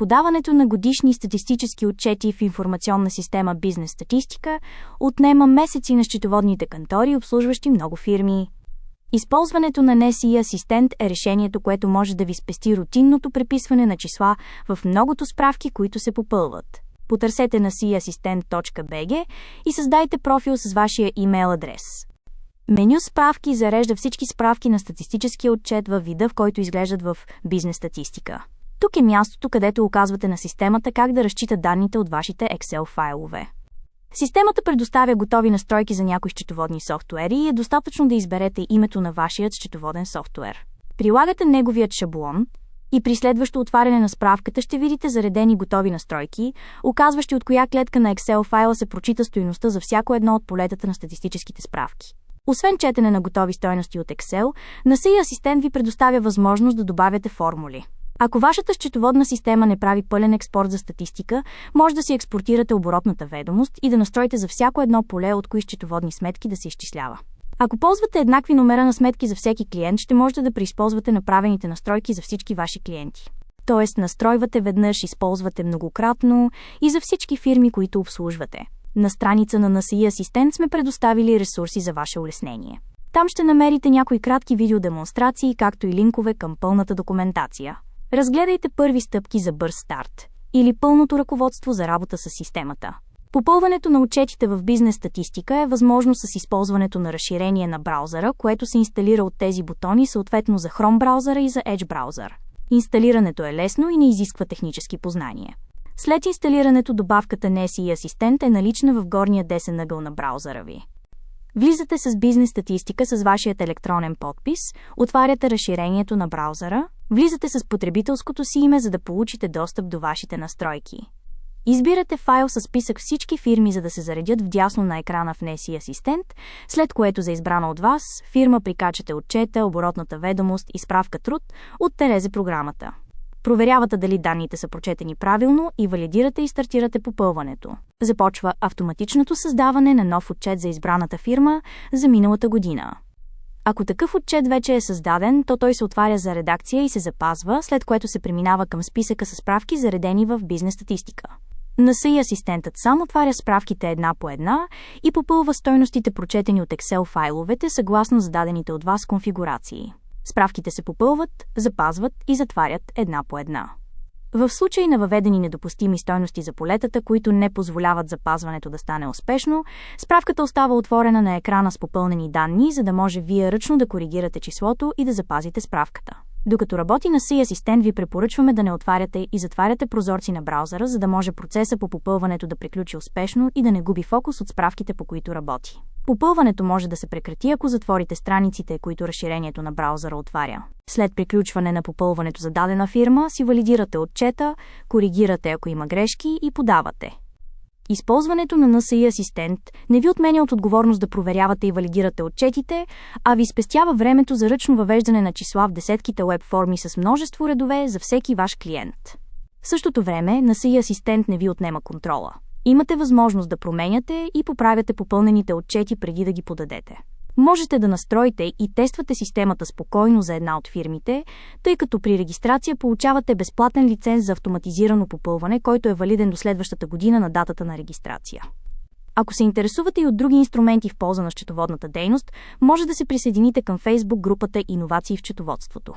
Подаването на годишни статистически отчети в информационна система Бизнес статистика отнема месеци на счетоводните кантори, обслужващи много фирми. Използването на NSE асистент е решението, което може да ви спести рутинното преписване на числа в многото справки, които се попълват. Потърсете nseassistent.bg и създайте профил с вашия имейл адрес. Меню Справки зарежда всички справки на статистическия отчет във вида, в който изглеждат в Бизнес статистика. Тук е мястото, където указвате на системата как да разчита данните от вашите Excel файлове. Системата предоставя готови настройки за някои счетоводни софтуери и е достатъчно да изберете името на вашият счетоводен софтуер. Прилагате неговият шаблон и при следващо отваряне на справката ще видите заредени готови настройки, указващи от коя клетка на Excel файла се прочита стойността за всяко едно от полетата на статистическите справки. Освен четене на готови стойности от Excel, NSE асистент ви предоставя възможност да добавяте формули. Ако вашата счетоводна система не прави пълен експорт за статистика, може да си експортирате оборотната ведомост и да настроите за всяко едно поле от кои счетоводни сметки да се изчислява. Ако ползвате еднакви номера на сметки за всеки клиент, ще можете да преизползвате направените настройки за всички ваши клиенти. Тоест, настройвате веднъж, използвате многократно и за всички фирми, които обслужвате. На страница на NSE асистент сме предоставили ресурси за ваше улеснение. Там ще намерите някои кратки видеодемонстрации, както и линкове към пълната документация. Разгледайте първи стъпки за бърз старт или пълното ръководство за работа с системата. Попълването на отчетите в Бизнес статистика е възможно с използването на разширение на браузъра, което се инсталира от тези бутони съответно за Chrome браузъра и за Edge браузър. Инсталирането е лесно и не изисква технически познания. След инсталирането добавката NSE асистент е налична в горния десен ъгъл на браузъра ви. Влизате с Бизнес статистика с вашият електронен подпис, отваряте разширението на браузъра, влизате с потребителското си име, за да получите достъп до вашите настройки. Избирате файл със списък всички фирми, за да се заредят вдясно на екрана в NSE асистент, след което за избрана от вас фирма прикачате отчета, оборотната ведомост и справка труд от програмата. Проверявате дали данните са прочетени правилно и валидирате и стартирате попълването. Започва автоматичното създаване на нов отчет за избраната фирма за миналата година. Ако такъв отчет вече е създаден, то той се отваря за редакция и се запазва, след което се преминава към списъка с справки, заредени в Бизнес статистика. NSE асистентът сам отваря справките една по една и попълва стойностите, прочетени от Excel файловете, съгласно зададените от вас конфигурации. Справките се попълват, запазват и затварят една по една. В случай на въведени недопустими стойности за полетата, които не позволяват запазването да стане успешно, справката остава отворена на екрана с попълнени данни, за да може вие ръчно да коригирате числото и да запазите справката. Докато работи NSE асистент, ви препоръчваме да не отваряте и затваряте прозорци на браузъра, за да може процеса по попълването да приключи успешно и да не губи фокус от справките, по които работи. Попълването може да се прекрати, ако затворите страниците, които разширението на браузъра отваря. След приключване на попълването за дадена фирма, си валидирате отчета, коригирате, ако има грешки, и подавате. Използването на NSE асистент не ви отменя от отговорност да проверявате и валидирате отчетите, а ви спестява времето за ръчно въвеждане на числа в десетките уеб форми с множество редове за всеки ваш клиент. В същото време NSE асистент не ви отнема контрола. Имате възможност да променяте и поправяте попълнените отчети преди да ги подадете. Можете да настроите и тествате системата спокойно за една от фирмите, тъй като при регистрация получавате безплатен лиценз за автоматизирано попълване, който е валиден до следващата година на датата на регистрация. Ако се интересувате и от други инструменти в полза на счетоводната дейност, може да се присъедините към Facebook групата Иновации в счетоводството.